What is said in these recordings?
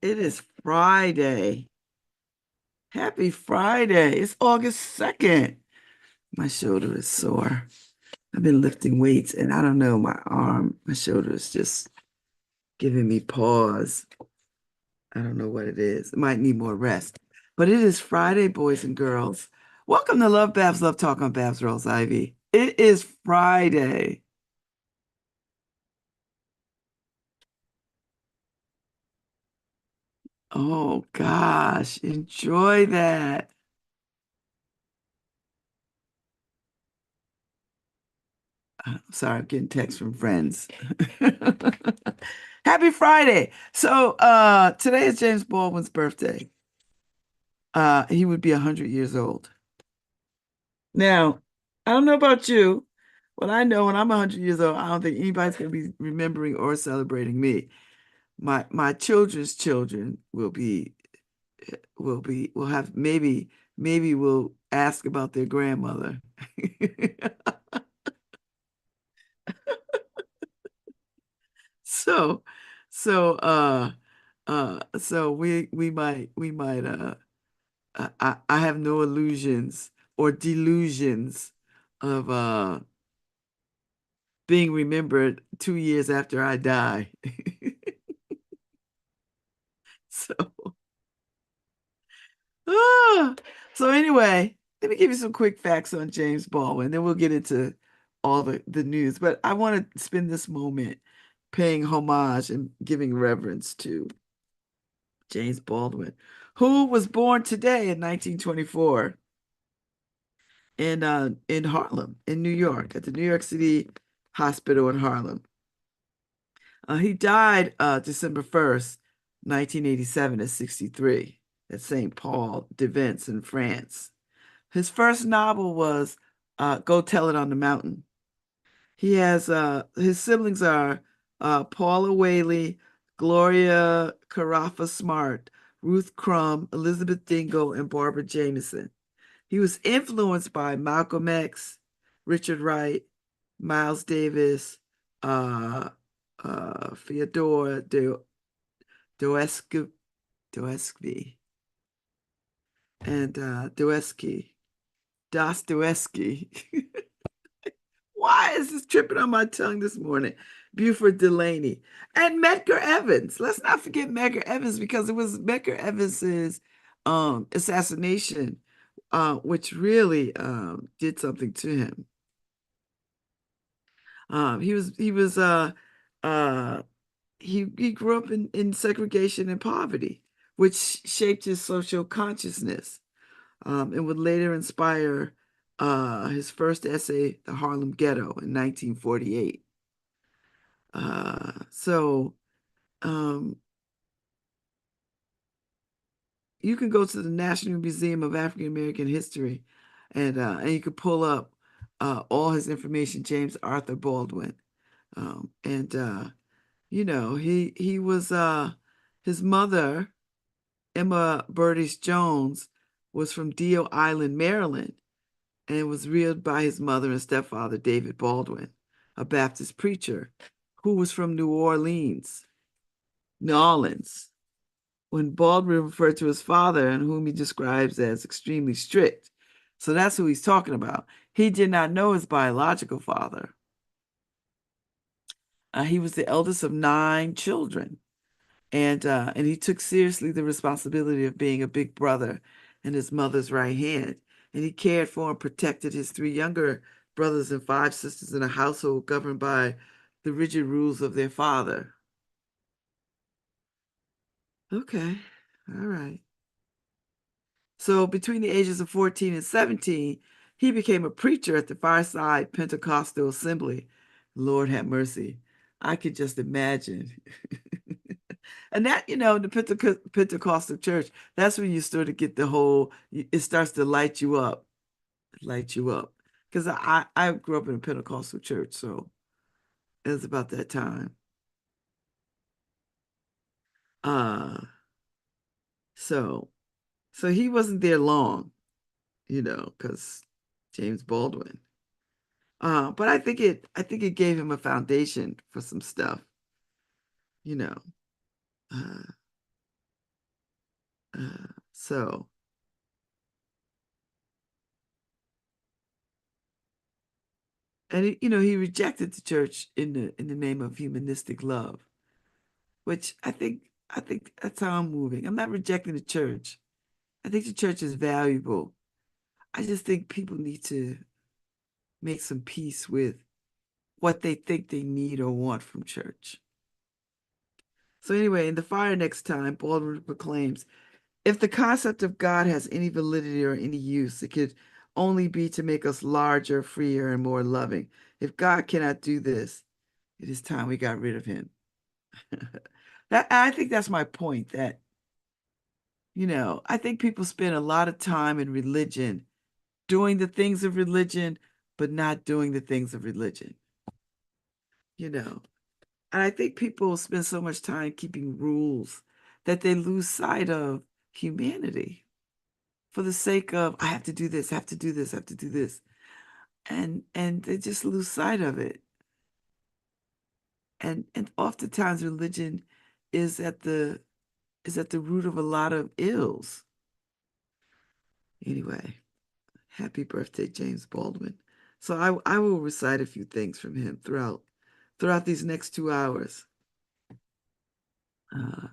It is Friday. Happy Friday. It's August 2nd. My shoulder is sore. I've been lifting weights and I don't know, my shoulder is just giving me pause. I don't know what it is. It might need more rest. But it is Friday, boys and girls. Welcome to LoveBabz, Love Talk on Babz Rawls-Ivy. It is Friday. Oh gosh, enjoy that. I'm sorry, I'm getting texts from friends. Happy Friday. So today is James Baldwin's birthday. He would be 100 years old. Now, I don't know about you, but I know when I'm 100 years old, I don't think anybody's going to be remembering or celebrating me. My children's children will have maybe will ask about their grandmother. So so we might I have no illusions or delusions of being remembered 2 years after I die. So ah, so anyway, let me give you some quick facts on James Baldwin, then we'll get into all the news. But I want to spend this moment paying homage and giving reverence to James Baldwin, who was born today in 1924 in Harlem, in New York, at the New York City Hospital in Harlem. He died December 1st, 1987 at 63 at St. Paul de Vence in France. His first novel was Go Tell It on the Mountain. He has his siblings are Paula Whaley, Gloria Carafa Smart, Ruth Crumb, Elizabeth Dingle, and Barbara Jameson. He was influenced by Malcolm X, Richard Wright, Miles Davis, uh, Fyodor Dostoevsky, Dostoevsky, and Dostoevsky. Why is this tripping on my tongue this morning? Buford Delaney and Medgar Evans. Let's not forget Medgar Evans because it was Medgar Evans's assassination, which really did something to him. He was uh he grew up in segregation and poverty, which shaped his social consciousness, and would later inspire his first essay, The Harlem Ghetto, in 1948. So um, you can go to the National Museum of African American History, and you can pull up all his information, James Arthur Baldwin, and he was his mother, Emma Burdish Jones, was from Deal Island, Maryland, and was reared by his mother and stepfather, David Baldwin, a Baptist preacher who was from New Orleans. When Baldwin referred to his father, and whom he describes as extremely strict. So that's who he's talking about. He did not know his biological father. He was the eldest of nine children, and he took seriously the responsibility of being a big brother and his mother's right hand. And he cared for and protected his three younger brothers and five sisters in a household governed by the rigid rules of their father. Okay, all right. So between the ages of 14 and 17, he became a preacher at the Fireside Pentecostal Assembly. Lord have mercy. I could just imagine. And that, the Pentecostal church, that's when you start to get it starts to light you up. Because I grew up in a Pentecostal church, so it was about that time. Uh, so, so he wasn't there long, because James Baldwin. But I think it gave him a foundation for some stuff, you know. Uh, So, and he rejected the church in the name of humanistic love, which I think that's how I'm moving. I'm not rejecting the church. I think the church is valuable. I just think people need to make some peace with what they think they need or want from church. So anyway, in The Fire Next Time, Baldwin proclaims, if the concept of God has any validity or any use, it could only be to make us larger, freer, and more loving. If God cannot do this, it is time we got rid of him. I think that's my point, that, I think people spend a lot of time in religion doing the things of religion, but not doing the things of religion, you know. And I think people spend so much time keeping rules that they lose sight of humanity for the sake of, I have to do this, I have to do this, I have to do this. And they just lose sight of it. And oftentimes religion is at the root of a lot of ills. Anyway, happy birthday, James Baldwin. So I will recite a few things from him throughout these next 2 hours. Uh,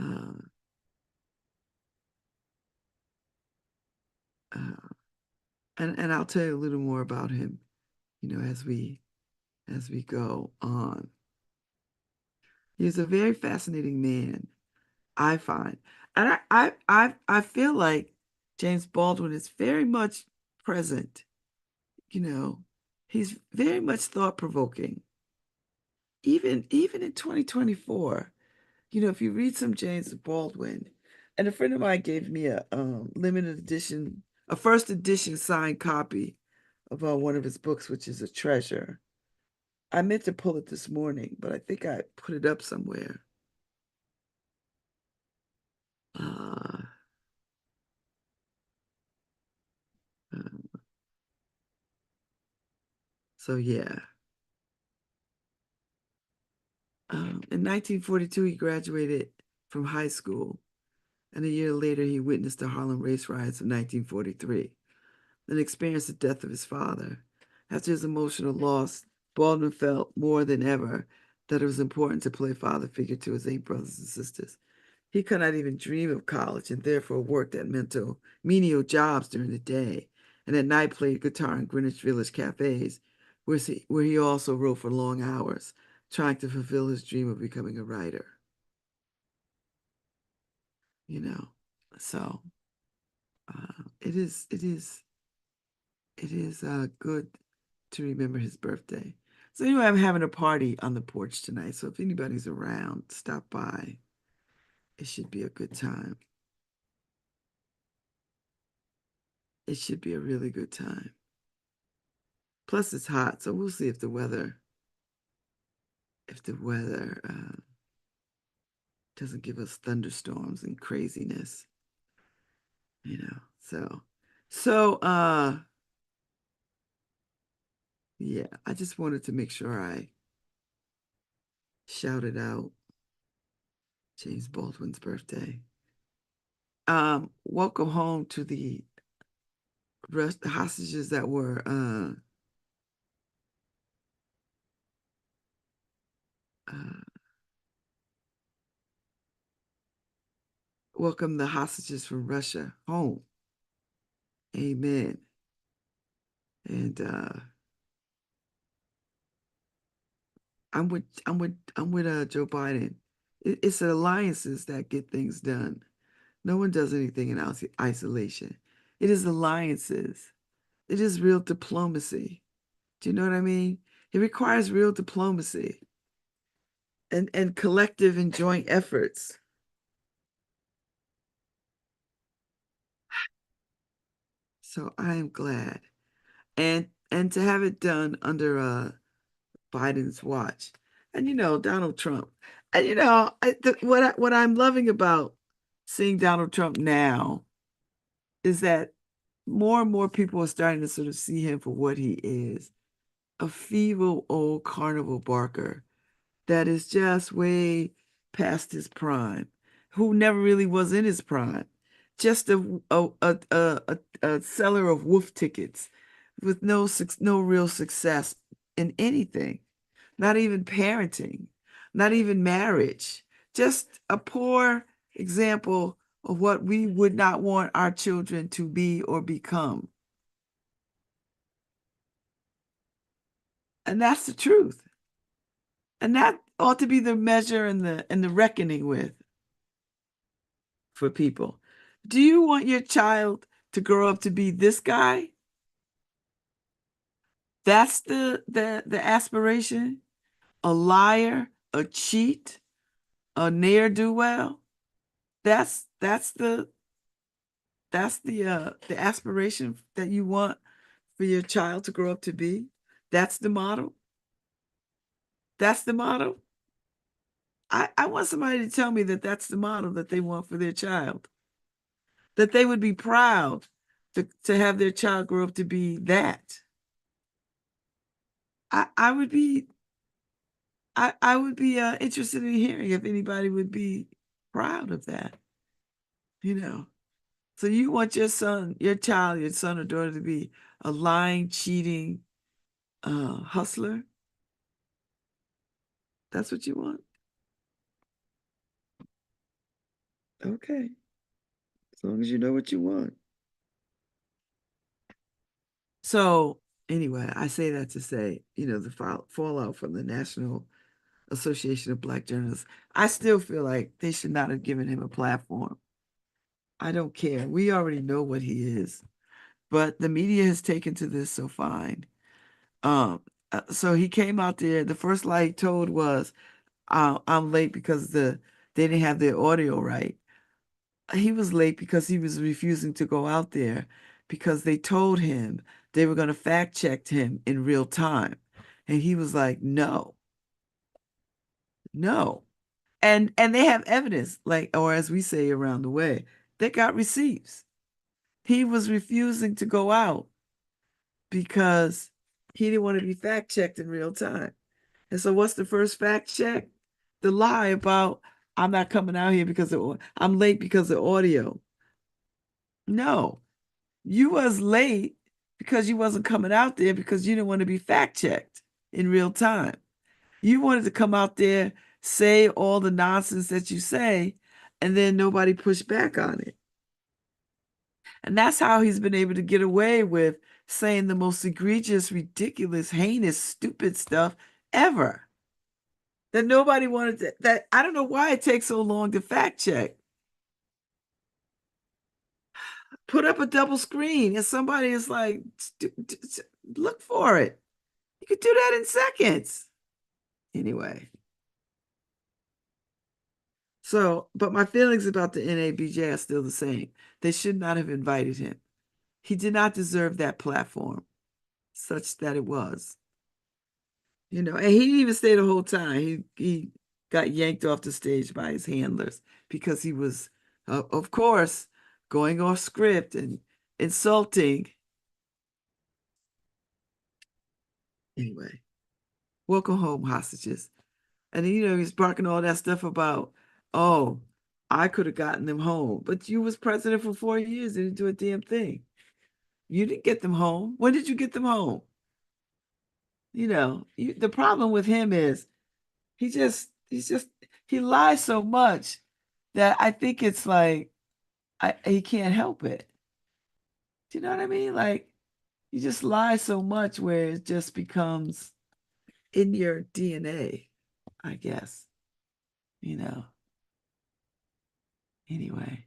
uh, uh, and I'll tell you a little more about him, as we go on. He's a very fascinating man, I find. And I feel like James Baldwin is very much present, you know. He's very much thought-provoking. Even in 2024, if you read some James Baldwin, and a friend of mine gave me a limited edition, a first edition signed copy of one of his books, which is a treasure. I meant to pull it this morning, but I think I put it up somewhere. Uh, uh, so yeah. In 1942, he graduated from high school, and a year later, he witnessed the Harlem Race Riots of 1943 and experienced the death of his father. After his emotional loss, Baldwin felt more than ever that it was important to play father figure to his 8 brothers and sisters. He could not even dream of college and therefore worked at menial jobs during the day, and at night played guitar in Greenwich Village cafes, where he also wrote for long hours, trying to fulfill his dream of becoming a writer. You know, so it is good to remember his birthday. So anyway, I'm having a party on the porch tonight. So if anybody's around, stop by. It should be a good time. It should be a really good time. Plus it's hot, so we'll see if the weather doesn't give us thunderstorms and craziness, you know. So yeah, I just wanted to make sure I shouted out James Baldwin's birthday. Welcome home to the hostages that were uh, welcome the hostages from Russia home. Amen. And I'm with Joe Biden. It's the alliances that get things done. No one does anything in isolation. It is alliances. It is real diplomacy. Do you know what I mean? It requires real diplomacy and collective and joint efforts. So I am glad. And to have it done under Biden's watch. And Donald Trump. And what I'm loving about seeing Donald Trump now is that more and more people are starting to sort of see him for what he is, a feeble old carnival barker that is just way past his prime. who never really was in his prime, just a seller of wolf tickets with no real success in anything, not even parenting, not even marriage, just a poor example of what we would not want our children to be or become. And that's the truth. And that ought to be the measure and the reckoning with for people. Do you want your child to grow up to be this guy? That's the aspiration? A liar, a cheat, a ne'er-do-well? That's the aspiration that you want for your child to grow up to be? That's the model? That's the model? I want somebody to tell me that that's the model that they want for their child, that they would be proud to have their child grow up to be that. I would be I would be interested in hearing if anybody would be proud of that, you know. So you want your son, your child, your son or daughter to be a lying, cheating hustler? That's what you want? Okay. As long as you know what you want. So anyway, I say that to say, the fallout from the National Association of Black Journalists, I still feel like they should not have given him a platform. I don't care. We already know what he is, but the media has taken to this so fine. Um, so he came out there. The first lie he told was, "I'm late because they didn't have their audio right." He was late because he was refusing to go out there because they told him they were going to fact check him in real time, and he was like, "No, no." And they have evidence, like, or as we say around the way, they got receipts. He was refusing to go out because he didn't want to be fact checked in real time. And so what's the first fact check? The lie about I'm not coming out here because I'm late because of audio. No, you was late because you wasn't coming out there because you didn't want to be fact checked in real time. You wanted to come out there, say all the nonsense that you say, and then nobody pushed back on it. And that's how he's been able to get away with saying the most egregious, ridiculous, heinous, stupid stuff ever. That nobody wanted to, that I don't know why it takes so long to fact check. Put up a double screen and somebody is like, look for it. You could do that in seconds. Anyway. So, but my feelings about the NABJ are still the same. They should not have invited him. He did not deserve that platform, such that it was. And he didn't even stay the whole time. He got yanked off the stage by his handlers because he was, of course, going off script and insulting. Anyway, welcome home, hostages. And he's barking all that stuff about, oh, I could have gotten them home, but you was president for 4 years and didn't do a damn thing. You didn't get them home. When did you get them home? The problem with him is he lies so much that I think it's like he can't help it. Do you know what I mean? Like you just lie so much where it just becomes in your DNA, I guess. You know. Anyway,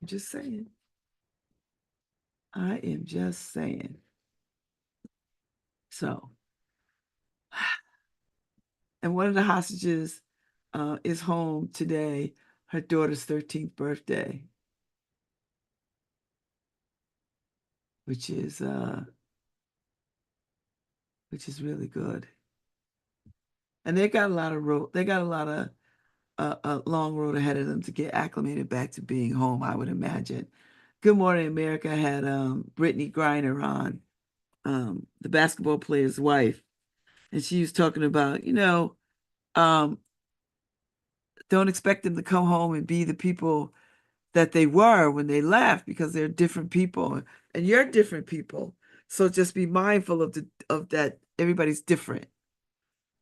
I'm just saying. I am just saying. So, and one of the hostages is home today, her daughter's 13th birthday, which is really good. And they got a lot of a long road ahead of them to get acclimated back to being home, I would imagine. Good Morning America had Brittany Griner on, the basketball player's wife, and she was talking about, um, Don't expect them to come home and be the people that they were when they left because they're different people and you're different people. So just be mindful of that everybody's different.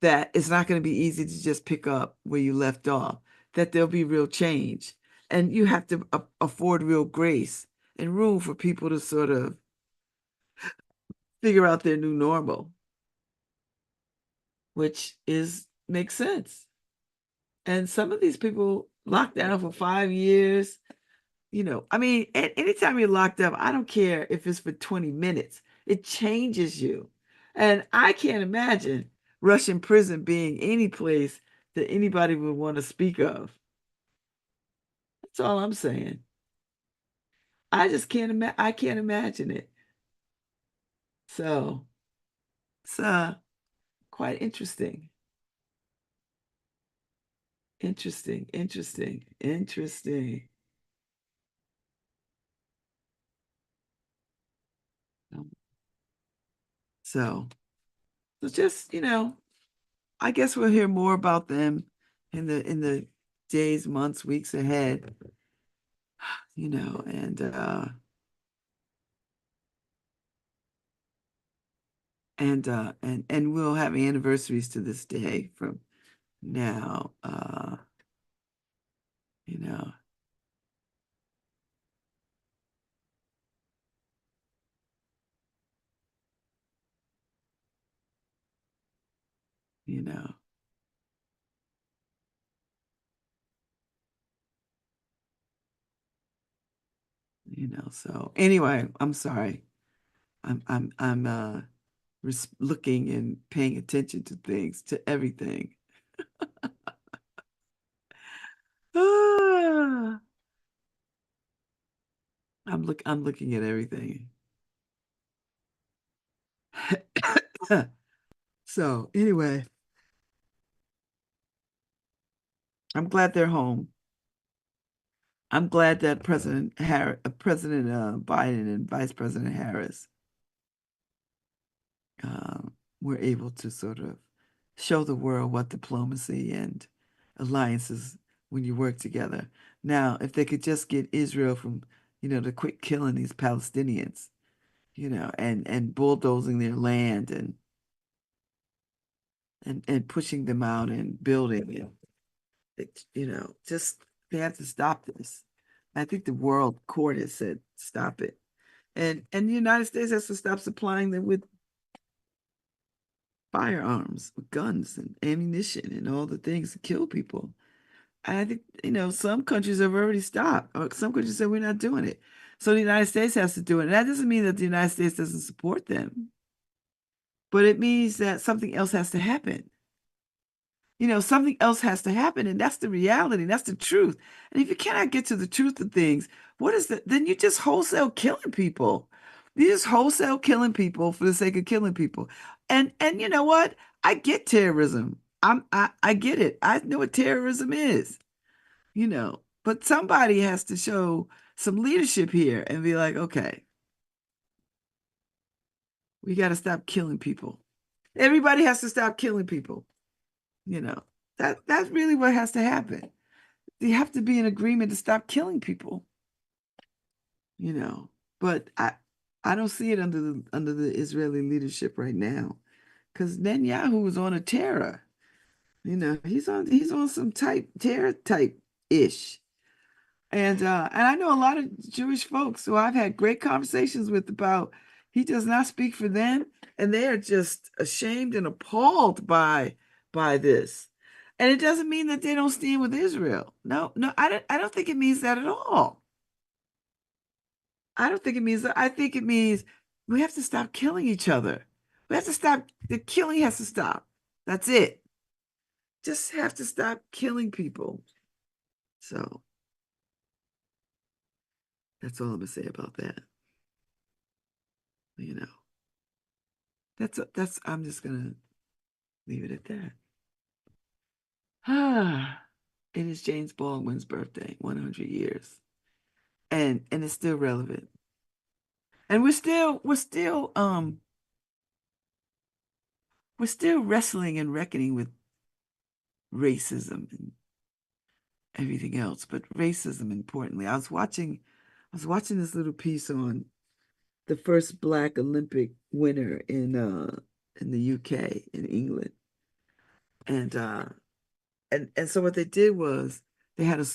That it's not going to be easy to just pick up where you left off. That there'll be real change. And you have to afford real grace and room for people to sort of figure out their new normal, which is makes sense. And some of these people locked down for 5 years. I mean, anytime you're locked up, I don't care if it's for 20 minutes, it changes you. And I can't imagine Russian prison being any place that anybody would want to speak of. That's all I'm saying. I just I can't imagine it. So it's quite interesting. Interesting. Um, So, so just, I guess we'll hear more about them in the days, months, weeks ahead, and we'll have anniversaries to this day from now, you know, you know, so anyway, I'm sorry. I'm looking and paying attention to things, to everything. Ah, I'm looking at everything. So anyway, I'm glad they're home. I'm glad that President Biden and Vice President Harris were able to sort of show the world what diplomacy and alliances when you work together. Now, if they could just get Israel from, to quit killing these Palestinians, and bulldozing their land and pushing them out and building and just they have to stop this. I think the world court has said stop it. And the United States has to stop supplying them with firearms, with guns and ammunition and all the things to kill people. And I think, some countries have already stopped, or some countries said we're not doing it. So the United States has to do it. And that doesn't mean that the United States doesn't support them, but it means that something else has to happen. Something else has to happen, and that's the reality, that's the truth. And if you cannot get to the truth of things, what is that? Then you just wholesale killing people. You just wholesale killing people for the sake of killing people. And you know what? I get terrorism. I get it. I know what terrorism is, but somebody has to show some leadership here and be like, okay, we got to stop killing people. Everybody has to stop killing people. You know, that's really what has to happen. You have to be in agreement to stop killing people, you know. But I don't see it under the Israeli leadership right now, because Netanyahu is on a terror. He's on some type terror type ish. And I know a lot of Jewish folks who I've had great conversations with about he does not speak for them, and they are just ashamed and appalled by this. And it doesn't mean that they don't stand with Israel. No, no, I don't think it means that at all. I don't think it means that. I think it means we have to stop killing each other. We have to stop. The killing has to stop. That's it. Just have to stop killing people. So that's all I'm gonna say about that. You know. That's I'm just gonna leave it at that. Ah, it is James Baldwin's birthday, 100 years. And it's still relevant. And we're still wrestling and reckoning with racism everything else, but racism importantly. I was watching this little piece on the first Black Olympic winner in the UK in England. And and so what they did was they had a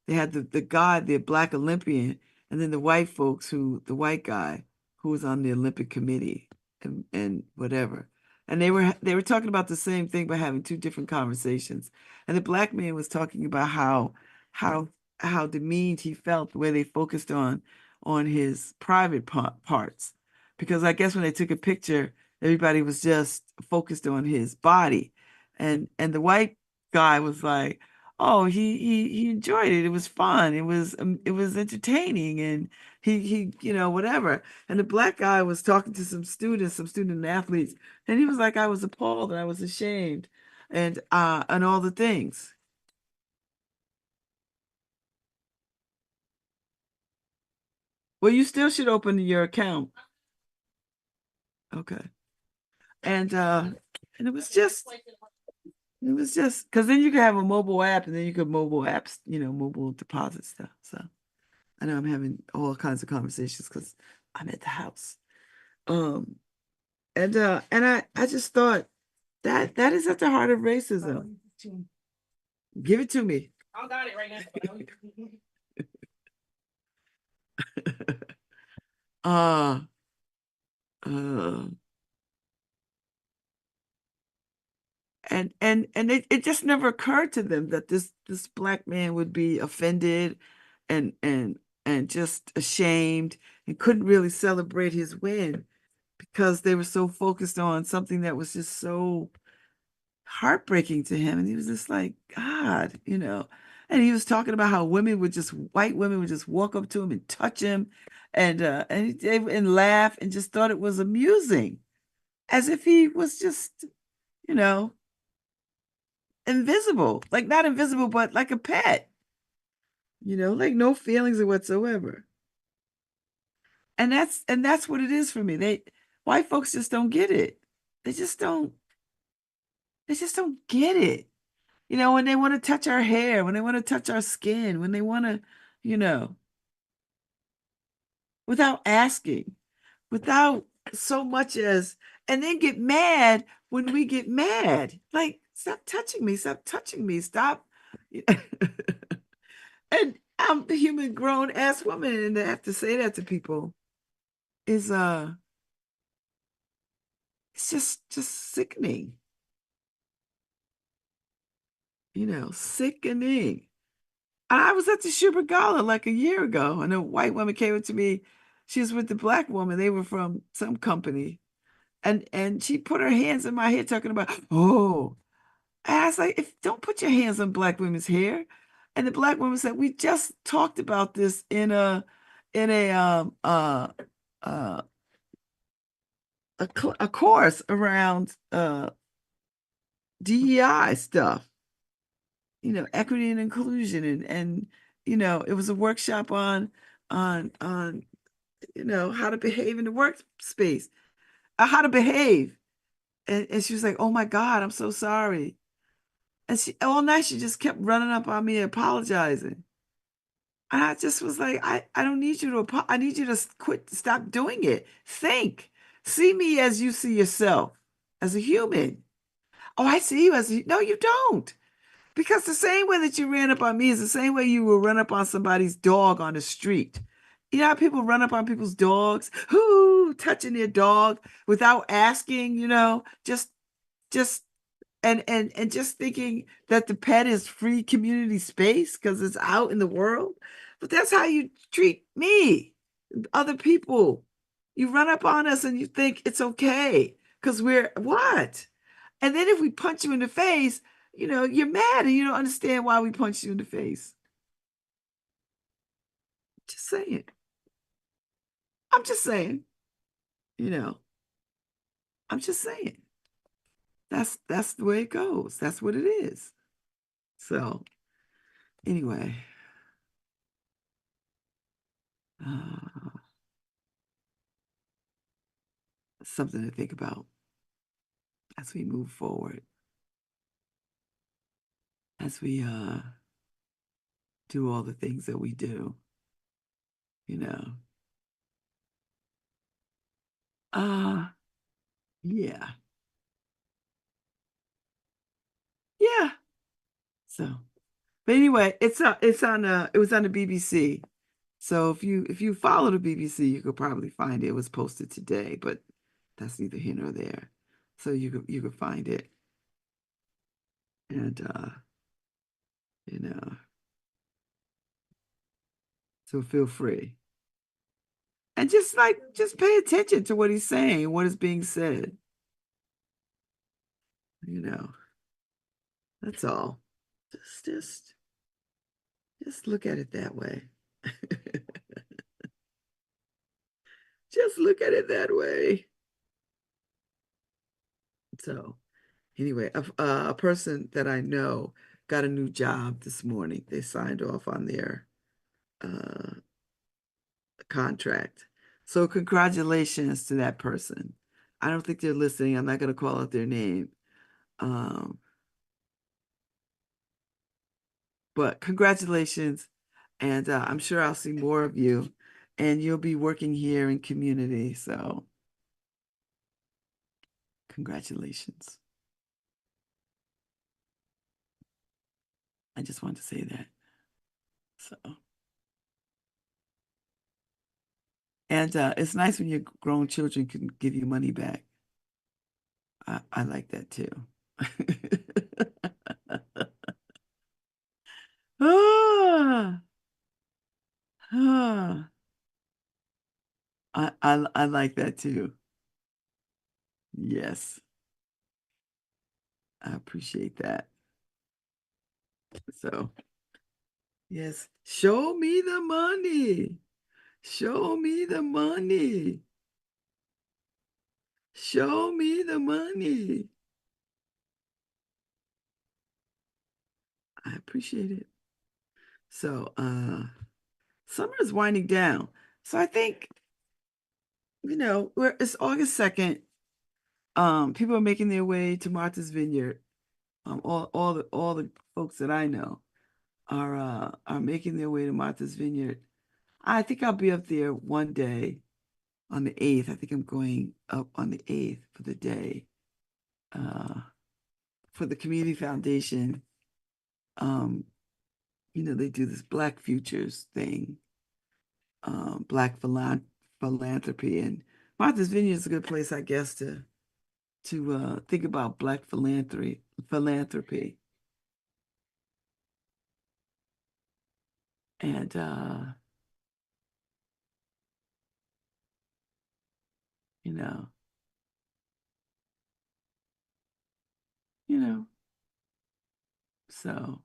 they had the guy, the Black Olympian, and then the white folks the white guy who was on the Olympic committee and whatever. And they were talking about the same thing but having two different conversations. And the black man was talking about how how demeaned he felt the way they focused on his private parts. Because I guess when they took a picture, everybody was just focused on his body. And the white guy was like, "Oh, he enjoyed it. It was fun. It was entertaining, and he whatever." And the black guy was talking to some student athletes, and he was like, "I was appalled and I was ashamed, and all the things." Well, you still should open your account, okay? And and it was just because then you could have a mobile app, and then you could mobile apps, mobile deposit stuff. So. I know I'm having all kinds of conversations because I'm at the house. Um, and I just thought that is at the heart of racism. Give it to me. I got it right now. Uh, uh, and it just never occurred to them that this black man would be offended and and and just ashamed and couldn't really celebrate his win because they were so focused on something that was just so heartbreaking to him. And he was just like, God, And he was talking about how white women would just walk up to him and touch him and laugh and just thought it was amusing, as if he was just, you know, invisible, like not invisible, but like a pet, like no feelings whatsoever. And that's what it is for me. White folks just don't get it. They just don't, they just don't get it. When they want to touch our hair, when they want to touch our skin, when they want to, you know, without asking, without so much as, and then get mad when we get mad. Like, stop touching me, stop. And I'm a human grown ass woman, and to have to say that to people is it's just sickening, sickening. I was at the Schubert Gala like a year ago, and a white woman came up to me. She was with the black woman. They were from some company. And she put her hands in my hair talking about, oh. And I was like, don't put your hands on black women's hair. And the black woman said, we just talked about this in a course around DEI stuff, equity and inclusion and it was a workshop on how to behave in the workspace, how to behave. And she was like, "Oh my God, I'm so sorry." And she all night she just kept running up on me apologizing. And I just was like, I don't need you I need you to stop doing it. Think. See me as you see yourself, as a human. Oh, I see you no, you don't. Because the same way that you ran up on me is the same way you will run up on somebody's dog on the street. You know how people run up on people's dogs, whoo, touching their dog without asking, just and just thinking that the pet is free community space because it's out in the world. But that's how you treat me, other people. You run up on us and you think it's okay because we're what? And then if we punch you in the face, you're mad and you don't understand why we punch you in the face. Just saying. I'm just saying, you know, I'm just saying. That's the way it goes. That's what it is. So anyway, uh, something to think about as we move forward, as we do all the things that we do, you know. Uh, yeah. Yeah. So, but anyway, it was on the BBC. So if you follow the BBC, you could probably find it. It was posted today, but that's neither here nor there. So you could find it and you know, so feel free. And just pay attention to what he's saying, what is being said, you know. That's all. Just just just look at it that way. Just look at it that way. So anyway, a person that I know got a new job this morning. They signed off on their uh, contract. So congratulations to that person. I don't think they're listening. I'm not going to call out their name. Um, but congratulations. And I'm sure I'll see more of you. And you'll be working here in community. So congratulations. I just wanted to say that. So, and it's nice when your grown children can give you money back. I like that too. Ah, ah. I like that too. Yes, I appreciate that. So, yes, show me the money. Show me the money. Show me the money. I appreciate it. So, summer is winding down. So I think, it's August 2nd. People are making their way to Martha's Vineyard. All the folks that I know are making their way to Martha's Vineyard. I think I'll be up there one day on the 8th. I think I'm going up on the 8th for the day uh, for the Community Foundation. Um, they do this Black Futures thing, Black philanthropy, and Martha's Vineyard is a good place, I guess, to think about Black philanthropy, and you know, you know. So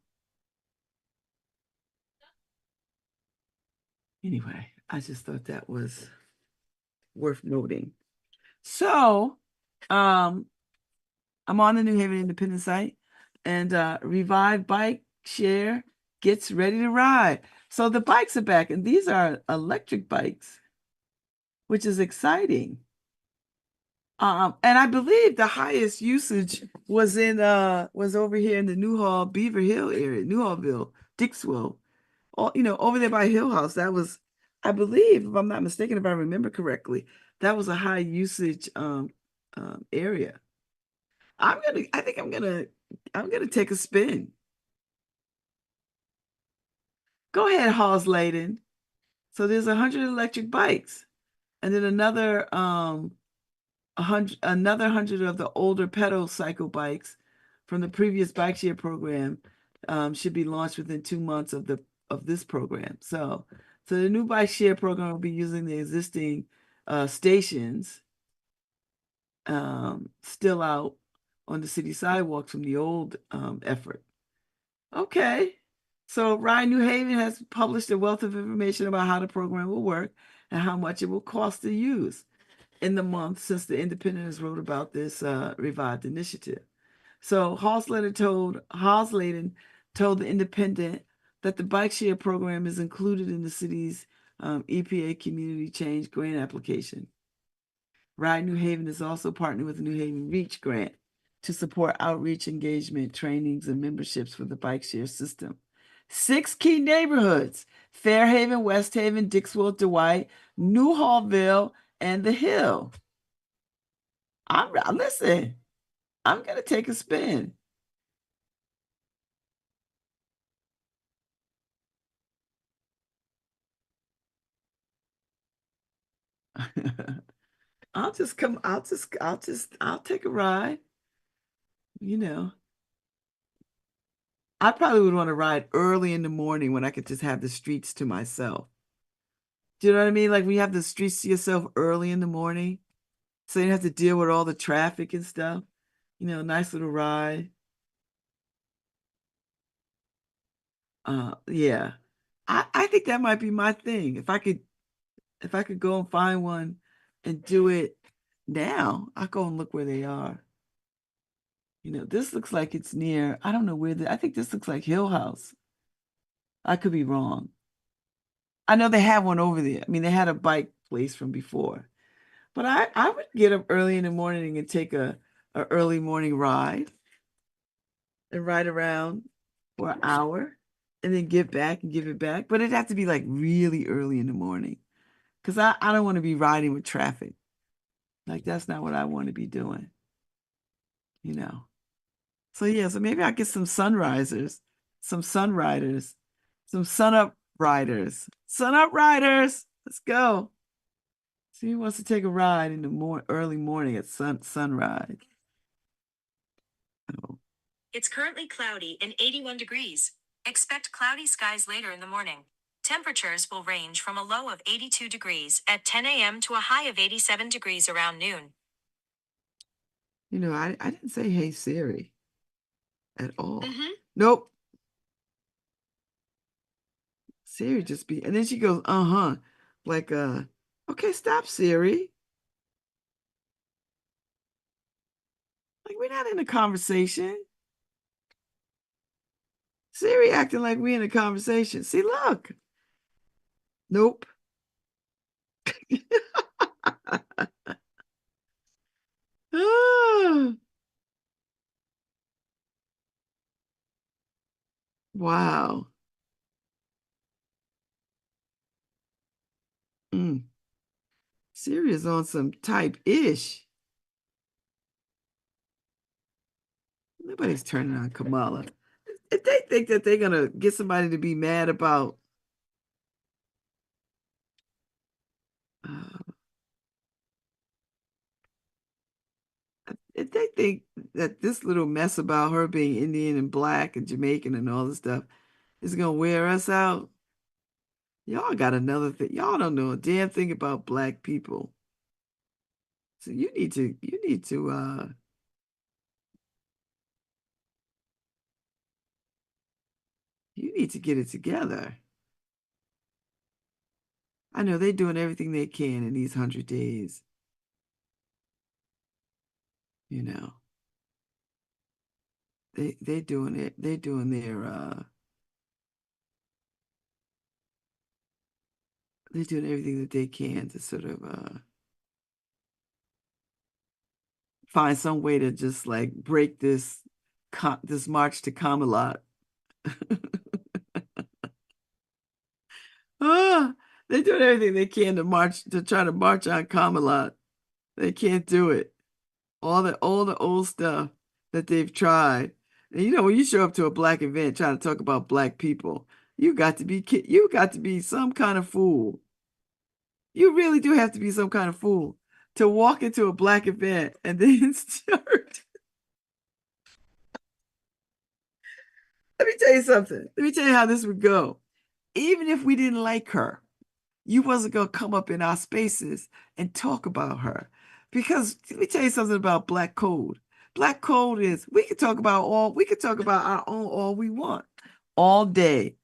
anyway, I just thought that was worth noting. So, um, I'm on the New Haven Independent site, and Revive Bike Share gets ready to ride. So the bikes are back, and these are electric bikes, which is exciting. And I believe the highest usage was over here in the Newhall, Beaver Hill area, Newhallville, Dixwell, over there by Hill House. That was, I believe, if I'm not mistaken, if I remember correctly, that was a high usage area. I think I'm gonna take a spin. Go ahead, Halls Layden. So there's 100 electric bikes, and then another 100 of the older pedal cycle bikes from the previous bike share program should be launched within 2 months of this program. So the new bike share program will be using the existing stations still out on the city sidewalks from the old effort. Okay. So Ryan New Haven has published a wealth of information about how the program will work and how much it will cost to use in the month since the Independent has wrote about this revived initiative. So Halsladen told the Independent that the bike share program is included in the city's EPA community change grant application. Ride New Haven is also partnered with the New Haven Reach grant to support outreach, engagement, trainings, and memberships for the bike share system. Six key neighborhoods: Fairhaven, West Haven, Dixwell, Dwight, Newhallville, and The Hill. Listen, I'm gonna take a spin. I'll take a ride. You know, I probably would want to ride early in the morning when I could just have the streets to myself. Do you know what I mean? Like when you have the streets to yourself early in the morning, so you don't have to deal with all the traffic and stuff. Nice little ride. Yeah. I think that might be my thing. If I could go and find one and do it now, I'll go and look where they are. This looks like it's near, I don't know I think this looks like Hill House. I could be wrong. I know they have one over there. I mean, they had a bike place from before. But I would get up early in the morning and take a early morning ride and ride around for an hour and then get back and give it back. But it'd have to be like really early in the morning because I don't want to be riding with traffic. Like that's not what I want to be doing, you know. So yeah, so maybe I get some sunrisers, some sunriders, some sunup riders. Sunup riders, let's go. See who wants to take a ride in the early morning at sunrise. Oh. It's currently cloudy and 81 degrees. Expect cloudy skies later in the morning. Temperatures will range from a low of 82 degrees at 10 a.m. to a high of 87 degrees around noon. I didn't say hey Siri at all. Mm-hmm. Nope. Siri just be, and then she goes, uh-huh. Like, okay, stop, Siri. Like, we're not in a conversation. Siri acting like we in a conversation. See, look. Nope. Ah, wow. Mm. Siri is on some type-ish. Nobody's turning on Kamala. If they think that they're gonna get somebody to be mad about uh, if they think that this little mess about her being Indian and black and Jamaican and all this stuff is gonna wear us out, y'all got another thing. Y'all don't know a damn thing about black people. So you need to get it together. I know they're doing everything they can in these 100 days, you know. They're doing it, they're doing they're doing everything that they can to sort of find some way to just like break this march to Camelot. Ah, they're doing everything they can to try to march on Camelot. They can't do it. All the old stuff that they've tried. And when you show up to a black event trying to talk about black people, you got to be some kind of fool. You really do have to be some kind of fool to walk into a black event and then start. Let me tell you something. Let me tell you how this would go. Even if we didn't like her, you wasn't gonna come up in our spaces and talk about her. Because let me tell you something about black code. Black code is we could talk about our own all we want, all day,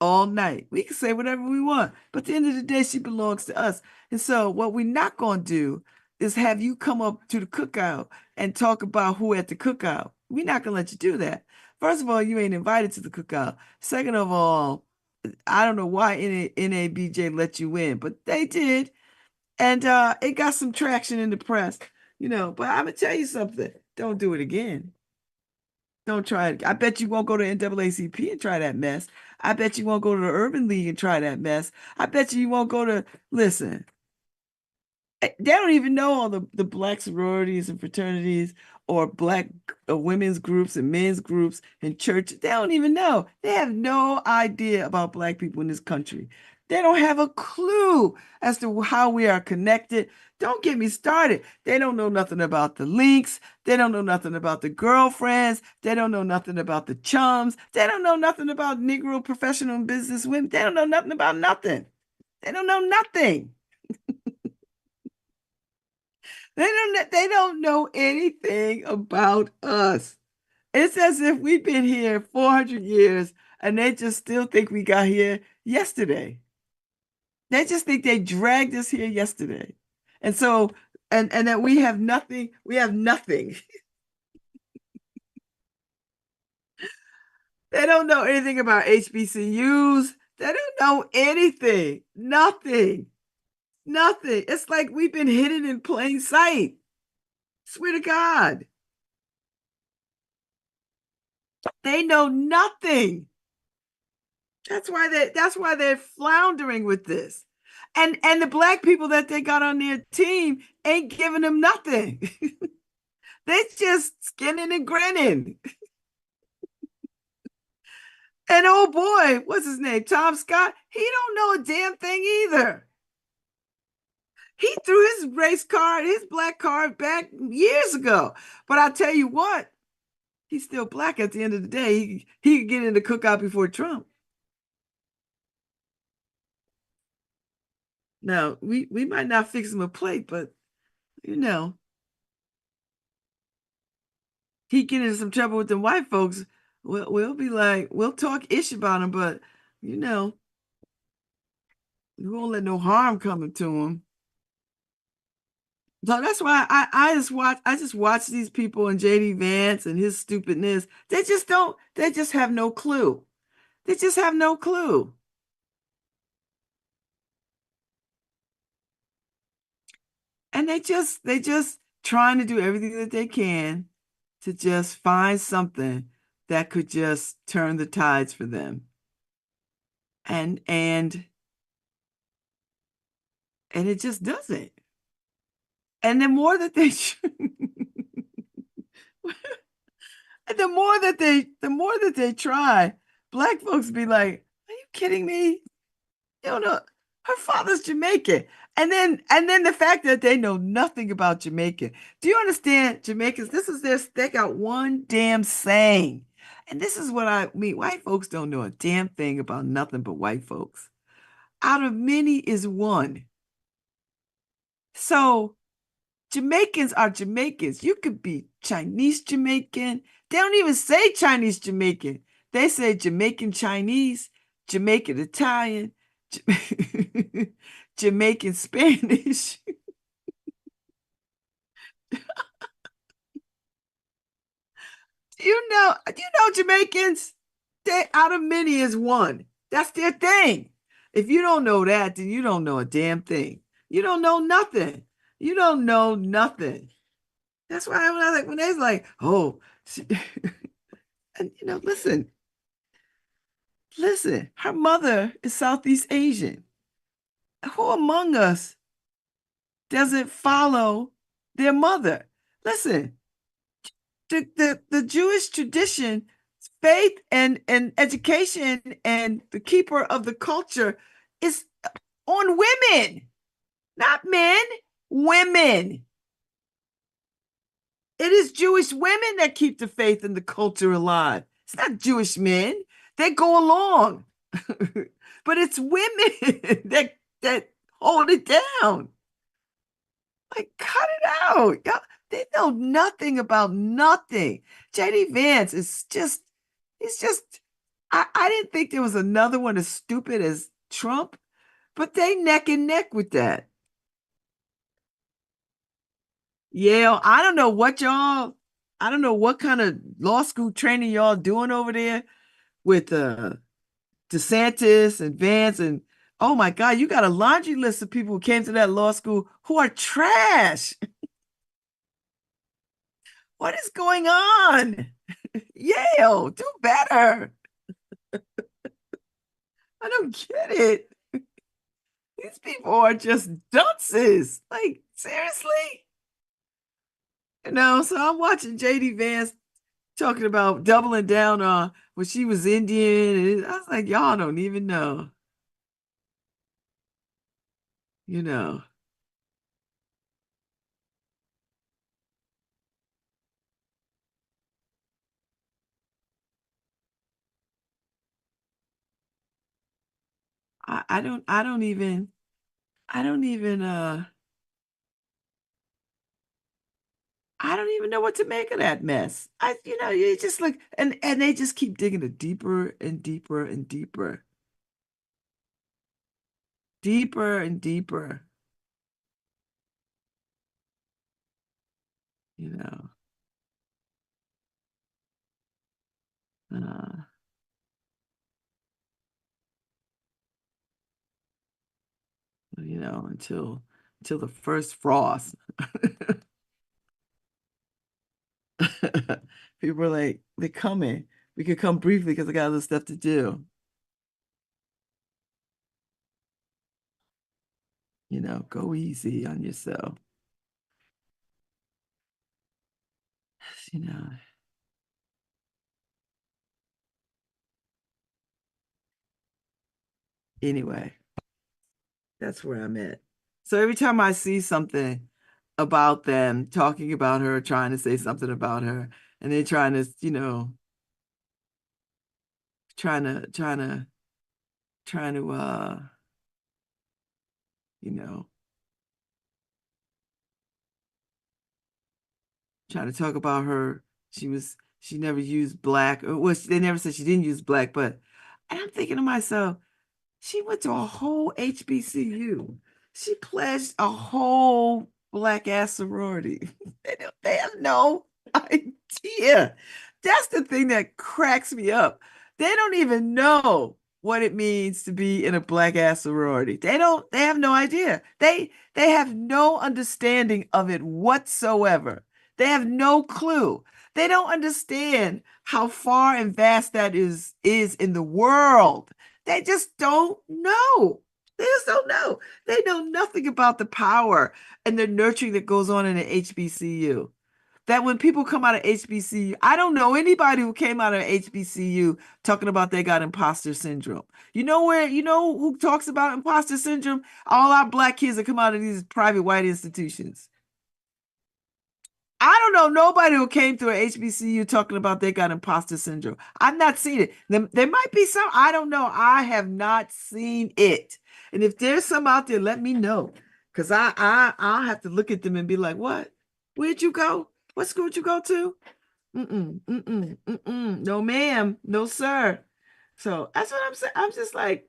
all night. We can say whatever we want. But at the end of the day, she belongs to us. And so what we're not gonna do is have you come up to the cookout and talk about who at the cookout. We're not gonna let you do that. First of all, you ain't invited to the cookout. Second of all, I don't know why NABJ let you in, but they did. And it got some traction in the press, But I'm gonna tell you something. Don't do it again. Don't try it. I bet you won't go to NAACP and try that mess. I bet you won't go to the Urban League and try that mess. I bet you won't go to, listen, they don't even know all the black sororities and fraternities or black women's groups and men's groups in church. They don't even know. They have no idea about black people in this country. They don't have a clue as to how we are connected. Don't get me started. They don't know nothing about the links. They don't know nothing about the girlfriends. They don't know nothing about the chums. They don't know nothing about Negro professional and business women. They don't know nothing about nothing. They don't know nothing. They don't know anything about us. It's as if we've been here 400 years and they just still think we got here yesterday. They just think they dragged us here yesterday. And so and that we have nothing. They don't know anything about HBCUs. They don't know anything. Nothing. Nothing. It's like we've been hidden in plain sight. Swear to God. They know nothing. That's why they're floundering with this. And the black people that they got on their team ain't giving them nothing. They just skinning and grinning. And oh boy, what's his name? Tom Scott. He don't know a damn thing either. He threw his race card, his black card back years ago. But I tell you what, he's still black at the end of the day. He could get in the cookout before Trump. Now, we might not fix him a plate, but you know, he get into some trouble with the white folks. We'll be like, we'll talk ish about him, but you know, we won't let no harm come to him. So that's why I just watch these people and JD Vance and his stupidness. They just have no clue. They just have no clue. And they just trying to do everything that they can to just find something that could just turn the tides for them. And and it just doesn't. And the more that they the more that they try, black folks be like, "Are you kidding me? You don't know her father's Jamaican." And then the fact that they know nothing about Jamaican. Do you understand Jamaicans? This is they got one damn saying. And this is what I mean. White folks don't know a damn thing about nothing but white folks. Out of many is one. So Jamaicans are Jamaicans. You could be Chinese Jamaican. They don't even say Chinese Jamaican. They say Jamaican Chinese, Jamaican Italian, Jamaican Spanish. Do you know Jamaicans? They out of many is one. That's their thing. If you don't know that, then you don't know a damn thing. You don't know nothing. You don't know nothing. That's why when I was like, when they was like, oh, and listen, her mother is Southeast Asian. Who among us doesn't follow their mother? Listen, the Jewish tradition, faith and education and the keeper of the culture is on women, not men, women. It is Jewish women that keep the faith and the culture alive. It's not Jewish men. They go along. But it's women that hold it down. Like, cut it out. Y'all, they know nothing about nothing. JD Vance is just, he's just, I didn't think there was another one as stupid as Trump, but they neck and neck with that. Yeah, I don't know what kind of law school training y'all doing over there with DeSantis and Vance and oh my God, you got a laundry list of people who came to that law school who are trash. What is going on? Yale, do better. I don't get it. These people are just dunces. Like, seriously? So I'm watching JD Vance talking about doubling down on when she was Indian. And I was like, y'all don't even know, you know. I don't even I don't even know what to make of that mess. You just look and they just keep digging it deeper and deeper and deeper, deeper and deeper, you know. Uh, until the first frost. People are like, they're coming. We could come briefly because I got other stuff to do. Go easy on yourself. You know, anyway, that's where I'm at. So every time I see something about them talking about her, trying to say something about her, and they're trying to, trying to, trying to, trying to, you know, trying to talk about her. She never used black, or well, they never said she didn't use black, but and I'm thinking to myself, she went to a whole HBCU. She pledged a whole black ass sorority. They have no idea. That's the thing that cracks me up. They don't even know what it means to be in a black ass sorority. They have no idea. They have no understanding of it whatsoever. They have no clue. They don't understand how far and vast that is in the world. They just don't know. They just don't know. They know nothing about the power and the nurturing that goes on in an HBCU. That when people come out of HBCU, I don't know anybody who came out of HBCU talking about they got imposter syndrome. You know who talks about imposter syndrome? All our black kids that come out of these private white institutions. I don't know nobody who came through a HBCU talking about they got imposter syndrome. I've not seen it. There might be some. I don't know. I have not seen it. And if there's some out there, let me know. Because I'll have to look at them and be like, what? Where'd you go? What school did you go to? Mm-mm, mm-mm, mm-mm. No, ma'am. No, sir. So that's what I'm saying. I'm just like,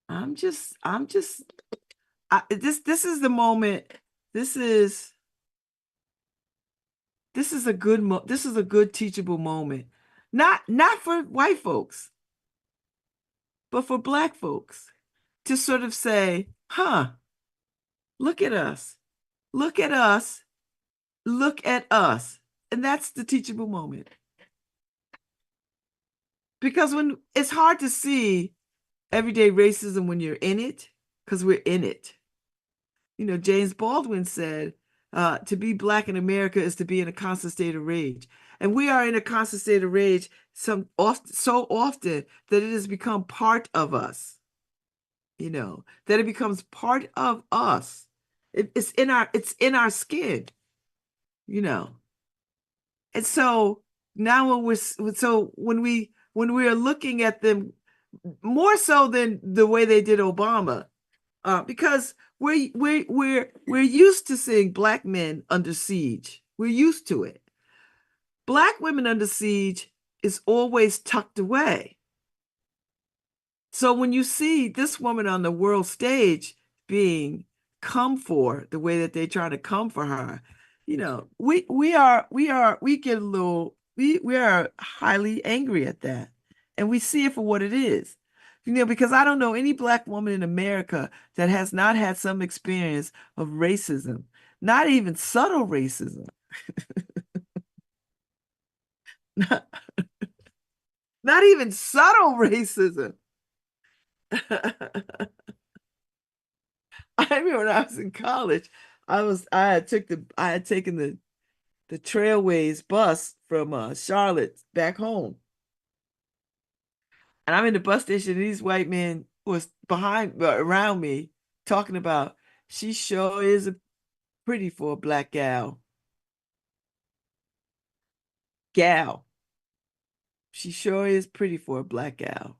I'm just this is the moment. This is this is a good teachable moment. Not for white folks, but for black folks to sort of say, huh, look at us. Look at us. Look at us. And that's the teachable moment. Because when it's hard to see everyday racism when you're in it, because we're in it. James Baldwin said, to be black in America is to be in a constant state of rage. And we are in a constant state of rage so often that it has become part of us, that it becomes part of us. It's in our skin, you know. And so now when we are looking at them more so than the way they did Obama, because we're used to seeing black men under siege. We're used to it. Black women under siege is always tucked away. So when you see this woman on the world stage being come for the way that they try to come for her, we get a little we are highly angry at that. And we see it for what it is. Because I don't know any black woman in America that has not had some experience of racism, not even subtle racism. Not even subtle racism. I remember when I was in college, I had taken the Trailways bus from Charlotte back home. And I'm in the bus station, and these white men was around me, talking about she sure is pretty for a black gal. Gal. She sure is pretty for a black gal.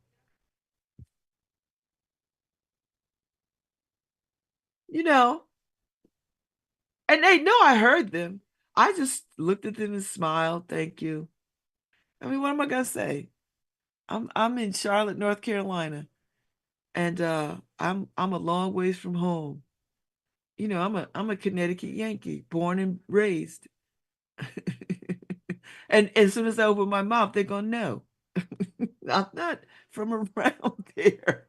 You know, and they know I heard them. I just looked at them and smiled. Thank you. I mean, what am I gonna say? I'm in Charlotte, North Carolina, and I'm a long ways from home. You know, I'm a Connecticut Yankee, born and raised. And as soon as I open my mouth, they're gonna know. I'm not from around there.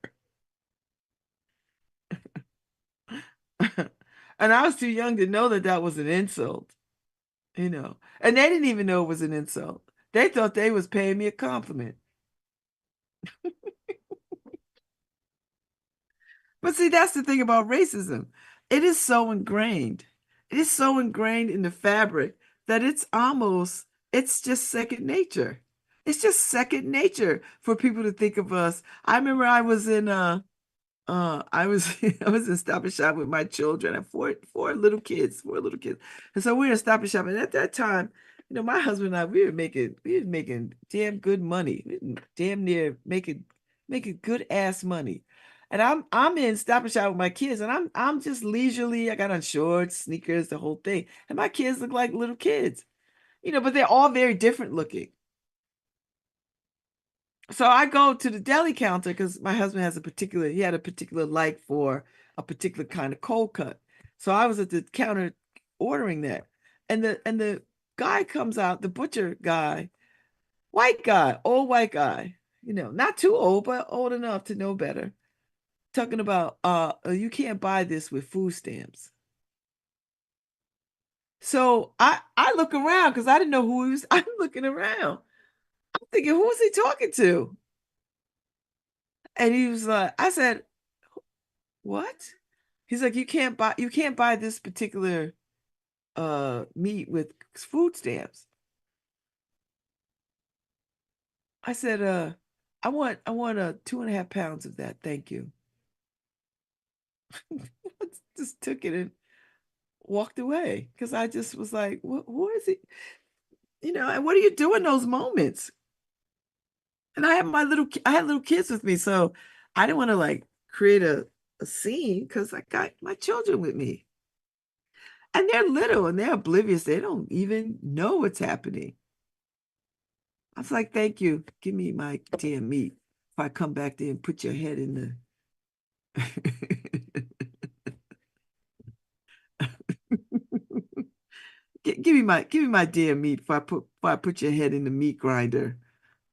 And I was too young to know that that was an insult, you know. And they didn't even know it was an insult. They thought they was paying me a compliment. But see, that's the thing about racism. It is so ingrained. It is so ingrained in the fabric that it's just second nature. It's just second nature for people to think of us. I remember I was in I was I was in Stop and Shop with my children. I have four little kids. And so we were in Stop and Shop. And at that time, my husband and I, we were making damn good money. We were damn near making good ass money. And I'm in Stop and Shop with my kids, and I'm just leisurely. I got on shorts, sneakers, the whole thing. And my kids look like little kids, but they're all very different looking. So I go to the deli counter because my husband he had a particular like for a particular kind of cold cut. So I was at the counter ordering that. And the guy comes out, the butcher guy, white guy, old white guy, not too old, but old enough to know better, talking about you can't buy this with food stamps. So I look around because I didn't know who he was. I'm looking around. I'm thinking, who is he talking to? And he was like, I said, what? He's like, you can't buy this particular meat with food stamps. I said, I want 2.5 pounds of that. Thank you. Just took it and walked away because I just was like, who is it? And what do you do in those moments? And I had little kids with me, so I didn't want to like create a scene because I got my children with me. And they're little and they're oblivious. They don't even know what's happening. I was like, thank you. Give me my damn meat. If I come back there and put your head in the give me my damn meat before I put your head in the meat grinder.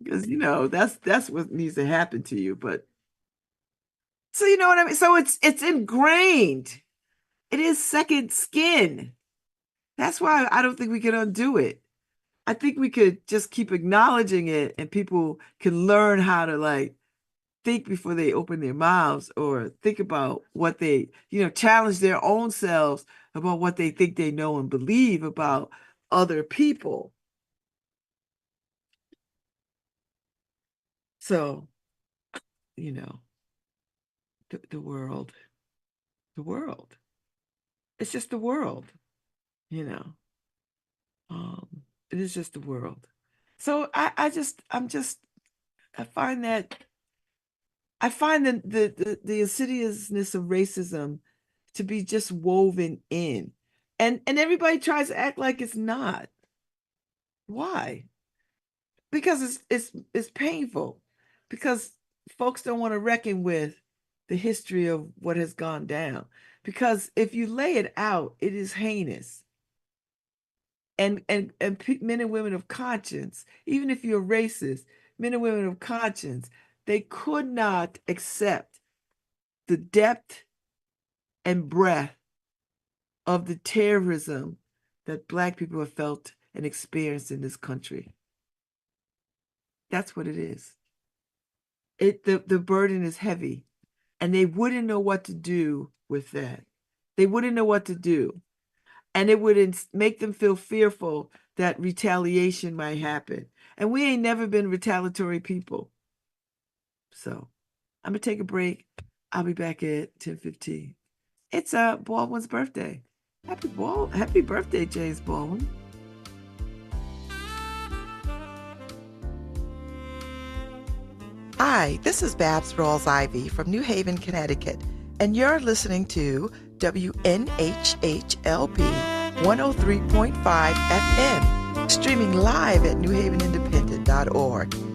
Because that's what needs to happen to you. But so you know what I mean? So it's ingrained. It is second skin. That's why I don't think we can undo it. I think we could just keep acknowledging it and people can learn how to like think before they open their mouths or think about what challenge their own selves about what they think they know and believe about other people. So, you know, the world, it's just the world, you know, it is just the world. So I find that the insidiousness of racism to be just woven in. And everybody tries to act like it's not. Why? Because it's painful. Because folks don't want to reckon with the history of what has gone down. Because if you lay it out, it is heinous. And men and women of conscience, even if you're racist, men and women of conscience, they could not accept the depth and breadth of the terrorism that Black people have felt and experienced in this country. That's what it is. The burden is heavy, and they wouldn't know what to do with that. They wouldn't know what to do. And it would make them feel fearful that retaliation might happen. And we ain't never been retaliatory people. So I'm gonna take a break. I'll be back at 10:15. It's Baldwin's birthday. Happy birthday, James Baldwin. Hi, this is Babz Rawls-Ivy from New Haven, Connecticut, and you're listening to WNHHLP 103.5 FM, streaming live at newhavenindependent.org.